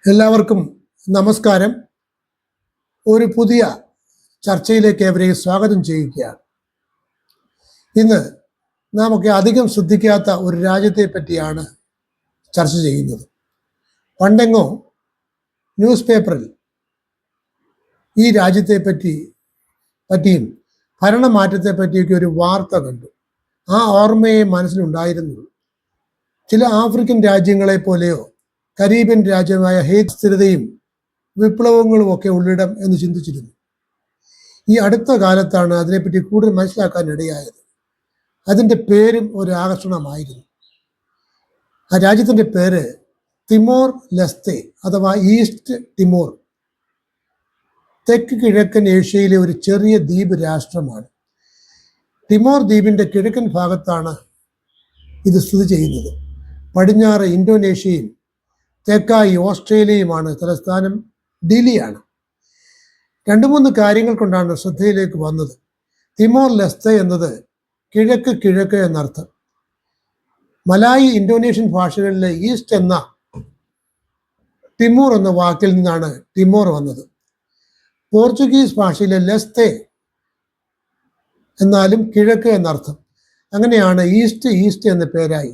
എല്ലാവർക്കും നമസ്കാരം. ഒരു പുതിയ ചർച്ചയിലേക്ക് ഏവരെയും സ്വാഗതം ചെയ്യുകയാണ്. ഇന്ന് നാമൊക്കെ അധികം ശ്രദ്ധിക്കാത്ത ഒരു രാജ്യത്തെ പറ്റിയാണ് ചർച്ച ചെയ്യുന്നത്. പണ്ടെങ്ങോ ന്യൂസ് പേപ്പറിൽ ഈ രാജ്യത്തെ പറ്റിയും ഭരണമാറ്റത്തെ പറ്റിയൊക്കെ ഒരു വാർത്ത കണ്ടു. ആ ഓർമ്മയെ മനസ്സിലുണ്ടായിരുന്നു. ചില ആഫ്രിക്കൻ രാജ്യങ്ങളെ പോലെയോ കരീബിയൻ രാജ്യമായ ഹേറ്റ് സ്ഥിരതയും വിപ്ലവങ്ങളും ഒക്കെ ഉള്ളിടം എന്ന് ചിന്തിച്ചിരുന്നു. ഈ അടുത്ത കാലത്താണ് അതിനെപ്പറ്റി കൂടുതൽ മനസ്സിലാക്കാൻ ഇടയായത്. അതിൻ്റെ പേരും ഒരു ആകർഷണമായിരുന്നു. ആ രാജ്യത്തിൻ്റെ പേര് തിമോർ ലെസ്തെ അഥവാ ഈസ്റ്റ് തിമോർ. തെക്ക് കിഴക്കൻ ഏഷ്യയിലെ ഒരു ചെറിയ ദ്വീപ് രാഷ്ട്രമാണ്. തിമോർ ദ്വീപിൻ്റെ കിഴക്കൻ ഭാഗത്താണ് ഇത് സ്ഥിതി ചെയ്യുന്നത്. പടിഞ്ഞാറ് ഇന്തോനേഷ്യയും തെക്കായി ഓസ്ട്രേലിയയുമാണ് തലസ്ഥാനം. ഡിലിയാണ്. 2-3 കാര്യങ്ങൾ കൊണ്ടാണ് ശ്രദ്ധയിലേക്ക് വന്നത്. തിമോർ ലെസ്തെ എന്നത് കിഴക്ക് എന്നർത്ഥം. മലായി ഇന്തോനേഷ്യൻ ഭാഷകളിലെ ഈസ്റ്റ് എന്ന തിമൂർ എന്ന വാക്കിൽ നിന്നാണ് തിമോർ വന്നത്. പോർച്ചുഗീസ് ഭാഷയിലെ ലെസ്തെ എന്നാലും കിഴക്ക് എന്നർത്ഥം. അങ്ങനെയാണ് ഈസ്റ്റ് എന്ന പേരായി.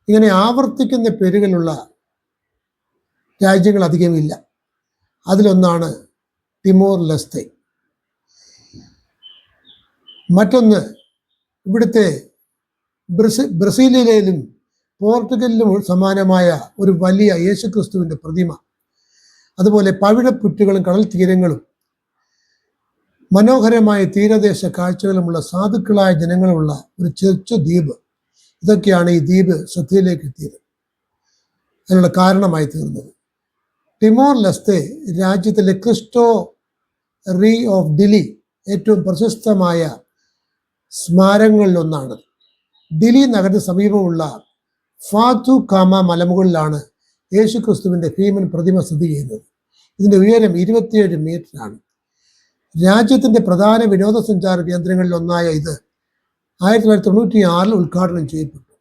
ഇങ്ങനെ ആവർത്തിക്കുന്ന പേരുകളുള്ള രാജ്യങ്ങൾ അധികമില്ല. അതിലൊന്നാണ് തിമോർ ലെസ്തെ. മറ്റൊന്ന്, ഇവിടുത്തെ ബ്രസീലിലും പോർട്ടുഗലിലും സമാനമായ ഒരു വലിയ യേശുക്രിസ്തുവിൻ്റെ പ്രതിമ, അതുപോലെ പവിഴപ്പുറ്റുകളും കടൽ തീരങ്ങളും മനോഹരമായ തീരദേശ കാഴ്ചകളുമുള്ള സാധുക്കളായ ജനങ്ങളുള്ള ഒരു ചെറിയ ദ്വീപ്. ഇതൊക്കെയാണ് ഈ ദ്വീപ് ശ്രദ്ധയിലേക്ക് എത്തിയത്, അതിനുള്ള കാരണമായി തീർന്നത്. തിമോർ ലെസ്തെ രാജ്യത്തിലെ ക്രിസ്റ്റോ റീ ഓഫ് ഡിലി ഏറ്റവും പ്രശസ്തമായ സ്മാരകങ്ങളിലൊന്നാണ്. ഡിലി നഗരത്തിന് സമീപമുള്ള ഫാതു കാമ മലമുകളിലാണ് യേശുക്രിസ്തുവിൻ്റെ ഭീമൻ പ്രതിമ സ്ഥിതി ചെയ്യുന്നത്. ഇതിൻ്റെ ഉയരം 27 മീറ്ററാണ്. രാജ്യത്തിൻ്റെ പ്രധാന വിനോദസഞ്ചാര കേന്ദ്രങ്ങളിലൊന്നായ ഇത് 1996 ഉദ്ഘാടനം ചെയ്യപ്പെട്ടു.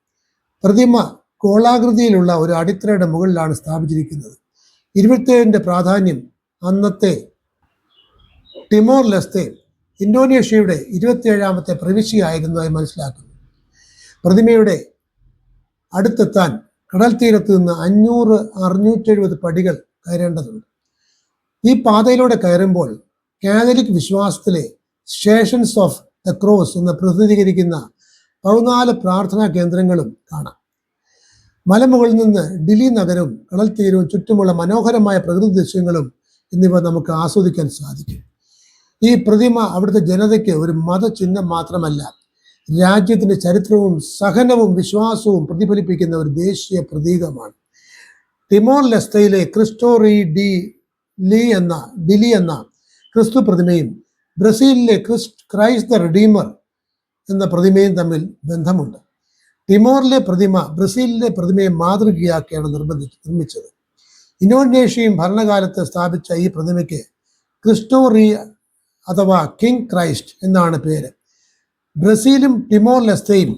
പ്രതിമ ഗോളാകൃതിയിലുള്ള ഒരു അടിത്തറയുടെ മുകളിലാണ് സ്ഥാപിച്ചിരിക്കുന്നത്. 27ന്റെ പ്രാധാന്യം അന്നത്തെ തിമോർ ലെസ്തെ ഇന്തോനേഷ്യയുടെ 27ാമത്തെ പ്രവിശ്യയായിരുന്നതായി മനസ്സിലാക്കുന്നു. പ്രതിമയുടെ അടുത്തെത്താൻ കടൽ തീരത്ത് നിന്ന് 500-670 പടികൾ കയറേണ്ടതുണ്ട്. ഈ പാതയിലൂടെ കയറുമ്പോൾ കാത്തലിക് വിശ്വാസത്തിലെ സ്റ്റേഷൻസ് ഓഫ് ദ ക്രോസ് എന്ന് പ്രതിനിധീകരിക്കുന്ന 14 പ്രാർത്ഥനാ കേന്ദ്രങ്ങളും കാണാം. മലമുകളിൽ നിന്ന് ഡിലി നഗരവും കടൽ തീരവും ചുറ്റുമുള്ള മനോഹരമായ പ്രകൃതി ദൃശ്യങ്ങളും എന്നിവ നമുക്ക് ആസ്വദിക്കാൻ സാധിക്കും. ഈ പ്രതിമ അവിടുത്തെ ജനതയ്ക്ക് ഒരു മതചിഹ്നം മാത്രമല്ല, രാജ്യത്തിൻ്റെ ചരിത്രവും സഹനവും വിശ്വാസവും പ്രതിഫലിപ്പിക്കുന്ന ഒരു ദേശീയ പ്രതീകമാണ്. തിമോർ ലെസ്തയിലെ ക്രിസ്റ്റോ ഡിലി എന്ന ക്രിസ്തു പ്രതിമയും ബ്രസീലിലെ ക്രൈസ്റ്റ് ദ റിഡീമർ എന്ന പ്രതിമയും തമ്മിൽ ബന്ധമുണ്ട്. തിമോറിലെ പ്രതിമ ബ്രസീലിലെ പ്രതിമയെ മാതൃകയാക്കിയാണ് നിർമ്മിച്ചത്. ഇന്തോനേഷ്യയും ഭരണകാലത്ത് സ്ഥാപിച്ച ഈ പ്രതിമയ്ക്ക് ക്രിസ്റ്റോ റീ അഥവാ കിങ് ക്രൈസ്റ്റ് എന്നാണ് പേര്. ബ്രസീലും തിമോർ ലെസ്തയും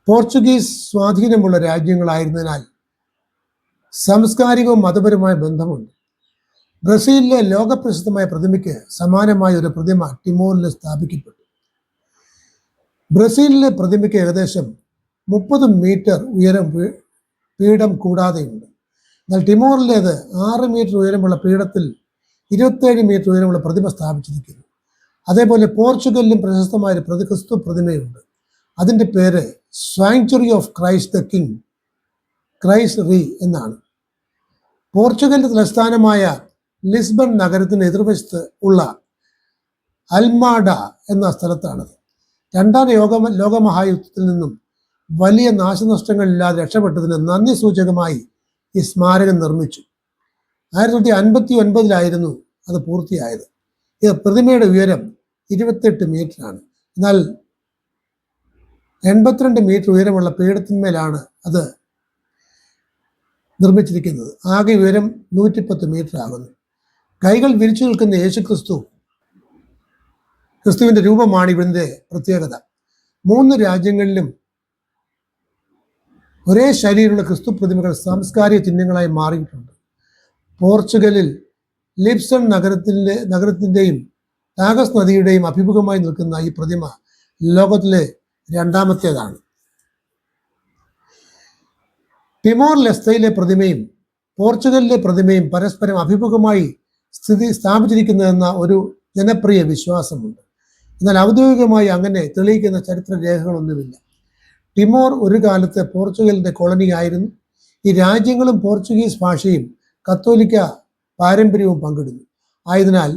പോർച്ചുഗീസ് സ്വാധീനമുള്ള രാജ്യങ്ങളായിരുന്നതിനാൽ സാംസ്കാരികവും മതപരമായ ബന്ധമുണ്ട്. ബ്രസീലിലെ ലോകപ്രസിദ്ധമായ പ്രതിമയ്ക്ക് സമാനമായ ഒരു പ്രതിമ തിമോറിൽ സ്ഥാപിക്കപ്പെട്ടു. ബ്രസീലിലെ പ്രതിമയ്ക്ക് ഏകദേശം 30 മീറ്റർ പീഠം കൂടാതെയുണ്ട്. എന്നാൽ തിമോറിലേത് 6 മീറ്റർ ഉയരമുള്ള പീഠത്തിൽ 27 മീറ്റർ ഉയരമുള്ള പ്രതിമ സ്ഥാപിച്ചിരിക്കുന്നു. അതേപോലെ പോർച്ചുഗലിലും പ്രശസ്തമായ ഒരു ക്രിസ്തു പ്രതിമയുണ്ട്. അതിൻ്റെ പേര് sanctuary of Christ the king, Christ re എന്നാണ്. പോർച്ചുഗലിൻ്റെ തലസ്ഥാനമായ ലിസ്ബൺ നഗരത്തിന് എതിർവശത്ത് ഉള്ള അൽമാഡ എന്ന സ്ഥലത്താണത്. 2ാം ലോകമഹായുദ്ധത്തിൽ നിന്നും വലിയ നാശനഷ്ടങ്ങളില്ലാതെ രക്ഷപ്പെട്ടതിന് നന്ദി സൂചകമായി ഈ സ്മാരകം നിർമ്മിച്ചു. 1959 അത് പൂർത്തിയായത്. ഈ പ്രതിമയുടെ ഉയരം 28 മീറ്ററാണ്. എന്നാൽ 82 മീറ്റർ ഉയരമുള്ള പീഠത്തിന്മേലാണ് അത് നിർമ്മിച്ചിരിക്കുന്നത്. ആകെ ഉയരം 110 മീറ്റർ ആകുന്നു. കൈകൾ വിരിച്ചു നിൽക്കുന്ന ക്രിസ്തുവിൻ്റെ രൂപമാണ് ഇവൻ്റെ പ്രത്യേകത. 3 രാജ്യങ്ങളിലും ഒരേ ശൈലിയിലുള്ള ക്രിസ്തു പ്രതിമകൾ സാംസ്കാരിക ചിഹ്നങ്ങളായി മാറിയിട്ടുണ്ട്. പോർച്ചുഗലിൽ ലിപ്സൺ നഗരത്തിൻ്റെയും ടാഗസ് നദിയുടെയും അഭിമുഖമായി നിൽക്കുന്ന ഈ പ്രതിമ ലോകത്തിലെ രണ്ടാമത്തേതാണ്. ടിമോർ ലെസ്തയിലെ പ്രതിമയും പോർച്ചുഗലിലെ പ്രതിമയും പരസ്പരം അഭിമുഖമായി സ്ഥാപിച്ചിരിക്കുന്നതെന്ന ഒരു ജനപ്രിയ വിശ്വാസമുണ്ട്. എന്നാൽ ഔദ്യോഗികമായി അങ്ങനെ തെളിയിക്കുന്ന ചരിത്ര രേഖകളൊന്നുമില്ല. ടിമോർ ഒരു കാലത്ത് പോർച്ചുഗലിന്റെ കോളനി ആയിരുന്നു. ഈ രാജ്യങ്ങളും പോർച്ചുഗീസ് ഭാഷയും കത്തോലിക്ക പാരമ്പര്യവും പങ്കിടുന്നു. ആയതിനാൽ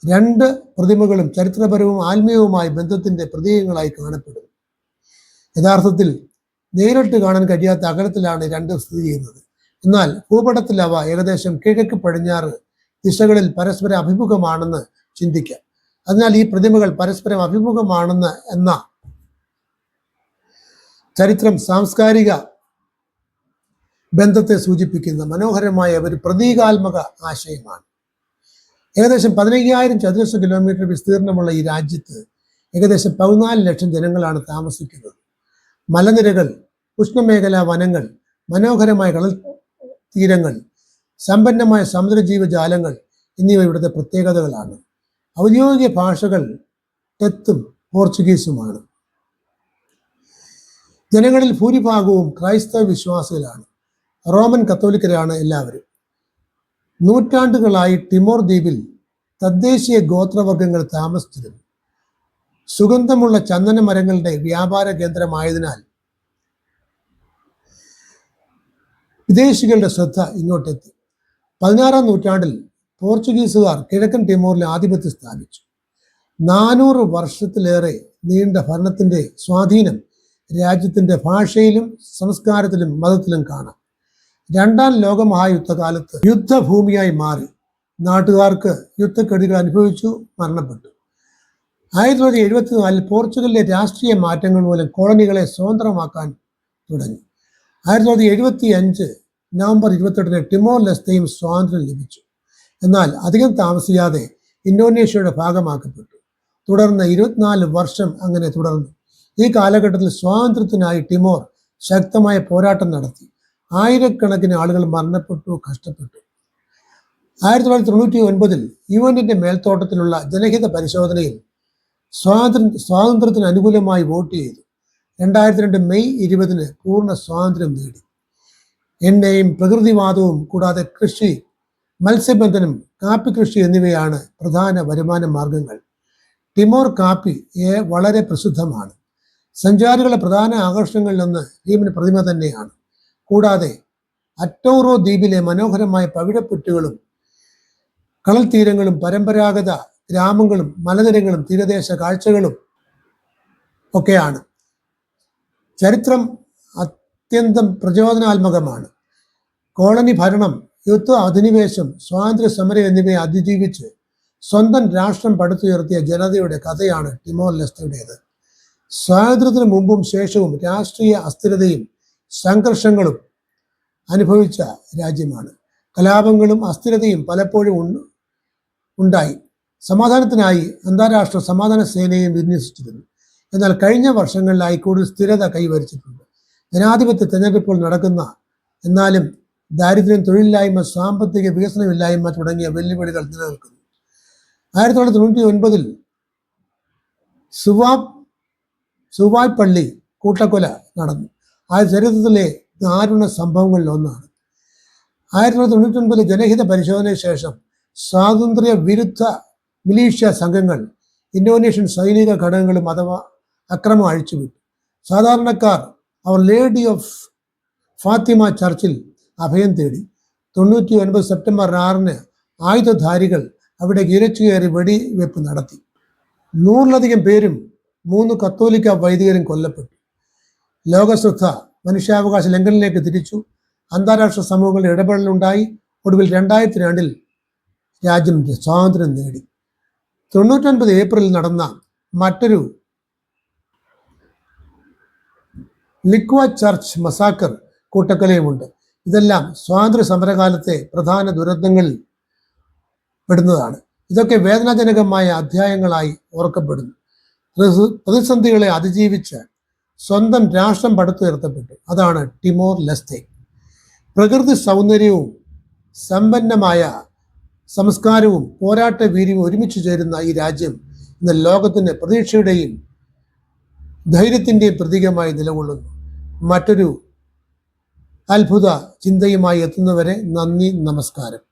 രണ്ട് പ്രതിമകളും ചരിത്രപരവും ആത്മീയവുമായ ബന്ധത്തിന്റെ പ്രതീകങ്ങളായി കാണപ്പെടുന്നു. യഥാർത്ഥത്തിൽ നേരിട്ട് കാണാൻ കഴിയാത്ത അകലത്തിലാണ് രണ്ടും സ്ഥിതി ചെയ്യുന്നത്. എന്നാൽ ഭൂപടത്തിൽ അവ ഏകദേശം കിഴക്ക് പടിഞ്ഞാറ് ദിശകളിൽ പരസ്പരം അഭിമുഖമാണെന്ന് ചിന്തിക്കാം. അതിനാൽ ഈ പ്രതിമകൾ പരസ്പരം അഭിമുഖമാണെന്ന് എന്ന ചരിത്രം സാംസ്കാരിക ബന്ധത്തെ സൂചിപ്പിക്കുന്ന മനോഹരമായ ഒരു പ്രതീകാത്മക ആശയമാണ്. ഏകദേശം 15,000 ചതുരശ്ര കിലോമീറ്റർ വിസ്തീർണമുള്ള ഈ രാജ്യത്ത് ഏകദേശം 14 ലക്ഷം ജനങ്ങളാണ് താമസിക്കുന്നത്. മലനിരകൾ, ഉഷ്ണമേഖലാ വനങ്ങൾ, മനോഹരമായ കടൽ തീരങ്ങൾ, സമ്പന്നമായ സമുദ്രജീവജാലങ്ങൾ എന്നിവ ഇവിടുത്തെ പ്രത്യേകതകളാണ്. ഔദ്യോഗിക ഭാഷകൾ ടെത്തും പോർച്ചുഗീസുമാണ്. ജനങ്ങളിൽ ഭൂരിഭാഗവും ക്രൈസ്തവ വിശ്വാസികളാണ്. റോമൻ കത്തോലിക്കരാണ് എല്ലാവരും. നൂറ്റാണ്ടുകളായി ടിമോർ ദ്വീപിൽ തദ്ദേശീയ ഗോത്രവർഗങ്ങൾ താമസിച്ചിരുന്നു. സുഗന്ധമുള്ള ചന്ദന മരങ്ങളുടെ വ്യാപാര കേന്ദ്രമായതിനാൽ വിദേശികളുടെ ശ്രദ്ധ ഇങ്ങോട്ടെത്തി. 16-ാം നൂറ്റാണ്ടിൽ പോർച്ചുഗീസുകാർ കിഴക്കൻ ടിമോറിൽ ആധിപത്യം സ്ഥാപിച്ചു. 400 വർഷത്തിലേറെ നീണ്ട ഭരണത്തിന്റെ സ്വാധീനം രാജ്യത്തിന്റെ ഭാഷയിലും സംസ്കാരത്തിലും മതത്തിലും കാണാം. രണ്ടാം ലോകമഹായുദ്ധകാലത്ത് യുദ്ധഭൂമിയായി മാറി. നാട്ടുകാർക്ക് യുദ്ധക്കെടുതികൾ അനുഭവിച്ചു, മരണപ്പെട്ടു. 1974 പോർച്ചുഗലിലെ രാഷ്ട്രീയ മാറ്റങ്ങൾ മൂലം കോളനികളെ സ്വതന്ത്രമാക്കാൻ തുടങ്ങി. 1975 നവംബർ 28-ന് ടിമോർ ലെസ്തയും സ്വാതന്ത്ര്യം ലഭിച്ചു. എന്നാൽ അധികം താമസിയാതെ ഇന്തോനേഷ്യയുടെ ഭാഗമാക്കപ്പെട്ടു. തുടർന്ന് 24 വർഷം അങ്ങനെ തുടർന്നു. ഈ കാലഘട്ടത്തിൽ സ്വാതന്ത്ര്യത്തിനായി ടിമോർ ശക്തമായ പോരാട്ടം നടത്തി. ആയിരക്കണക്കിന് ആളുകൾ മരണപ്പെട്ടു, കഷ്ടപ്പെട്ടു. 1999 യുഎന്നിന്റെ മേൽത്തോട്ടത്തിലുള്ള ജനഹിത പരിശോധനയിൽ സ്വാതന്ത്ര്യത്തിന് അനുകൂലമായി വോട്ട് ചെയ്തു. 2002 മെയ് 20-ന് പൂർണ്ണ സ്വാതന്ത്ര്യം നേടി. എണ്ണയും പ്രകൃതിവാദവും കൂടാതെ കൃഷി, മത്സ്യബന്ധനം, കാപ്പി കൃഷി എന്നിവയാണ് പ്രധാന വരുമാന മാർഗങ്ങൾ. ടിമോർ കാപ്പി വളരെ പ്രസിദ്ധമാണ്. സഞ്ചാരികളുടെ പ്രധാന ആകർഷണങ്ങളിലൊന്ന് ഭീമൻ പ്രതിമ തന്നെയാണ്. കൂടാതെ അറ്റോറോ ദ്വീപിലെ മനോഹരമായ പവിഴപ്പുറ്റുകളും കടൽ തീരങ്ങളും പരമ്പരാഗത ഗ്രാമങ്ങളും മലനിരകളും തീരദേശ കാഴ്ചകളും ഒക്കെയാണ്. ചരിത്രം അത്യന്തം പ്രചോദനാത്മകമാണ്. കോളനി ഭരണം, യുദ്ധ അധിനിവേശം, സ്വാതന്ത്ര്യ സമരം എന്നിവയെ അതിജീവിച്ച് സ്വന്തം രാഷ്ട്രം പടുത്തുയർത്തിയ ജനതയുടെ കഥയാണ് ടിമോർ ലെസ്തയുടേത്. സ്വാതന്ത്ര്യത്തിന് മുമ്പും ശേഷവും രാഷ്ട്രീയ അസ്ഥിരതയും സംഘർഷങ്ങളും അനുഭവിച്ച രാജ്യമാണ്. കലാപങ്ങളും അസ്ഥിരതയും പലപ്പോഴും ഉണ്ടായി. സമാധാനത്തിനായി അന്താരാഷ്ട്ര സമാധാന സേനയും വിന്യസിച്ചിരുന്നു. എന്നാൽ കഴിഞ്ഞ വർഷങ്ങളിലായി കൂടുതൽ സ്ഥിരത കൈവരിച്ചിട്ടുണ്ട്. ജനാധിപത്യ തെരഞ്ഞെടുപ്പുകൾ നടക്കുന്ന, എന്നാലും ദാരിദ്ര്യം, തൊഴിലില്ലായ്മ, സാമ്പത്തിക വികസനമില്ലായ്മ തുടങ്ങിയ വെല്ലുവിളികൾ നിലനിൽക്കുന്നു. 1999 സുവായ് പള്ളി കൂട്ടക്കൊല നടന്നു. ആ ചരിത്രത്തിലെ ദാരുണ സംഭവങ്ങളിൽ ഒന്നാണ്. 1999 ജനഹിത പരിശോധനയ്ക്ക് ശേഷം സ്വാതന്ത്ര്യ വിരുദ്ധ മിലീഷ്യ സംഘങ്ങൾ ഇന്തോനേഷ്യൻ സൈനിക ഘടകങ്ങളും അഥവാ അക്രമം അഴിച്ചുവിട്ടു. സാധാരണക്കാർ അവർ ലേഡി ഓഫ് ഫാത്തിമ ചർച്ചിൽ അഭയം തേടി. 1999 സെപ്റ്റംബർ 6-ന് ആയുധധാരികൾ അവിടെ ഇരച്ചു കയറി വെടിവെപ്പ് നടത്തി. 100-ലധികം പേരും 3 കത്തോലിക്ക വൈദികരും കൊല്ലപ്പെട്ടു. ലോകശ്രദ്ധ മനുഷ്യാവകാശ ലംഘനത്തിലേക്ക് തിരിച്ചു. അന്താരാഷ്ട്ര സമൂഹങ്ങളുടെ ഇടപെടലുണ്ടായി. ഒടുവിൽ 2002 രാജ്യം സ്വാതന്ത്ര്യം നേടി. 1999 ഏപ്രിലിൽ നടന്ന മറ്റൊരു ലിക്വ ചർച്ച് മസാക്കർ കൂട്ടക്കൊലയുമുണ്ട്. ഇതെല്ലാം സ്വാതന്ത്ര്യ സമരകാലത്തെ പ്രധാന ദുരന്തങ്ങളിൽ പെടുന്നതാണ്. ഇതൊക്കെ വേദനാജനകമായ അധ്യായങ്ങളായി ഓർക്കപ്പെടുന്നു. പ്രതിസന്ധികളെ അതിജീവിച്ച് സ്വന്തം രാഷ്ട്രം പടുത്തുയർത്തപ്പെട്ടു. അതാണ് ടിമോർ ലെസ്തെ. പ്രകൃതി സൗന്ദര്യവും സമ്പന്നമായ സംസ്കാരവും പോരാട്ട വീര്യവും ഒരുമിച്ച് ചേരുന്ന ഈ രാജ്യം ഇന്ന് ലോകത്തിന് പ്രതീക്ഷയുടെയും ധൈര്യത്തിൻ്റെയും പ്രതീകമായി നിലകൊള്ളുന്നു. മറ്റൊരു അത്ഭുത ചിന്തയുമായി എത്തുന്നവരെ നന്ദി, നമസ്കാരം.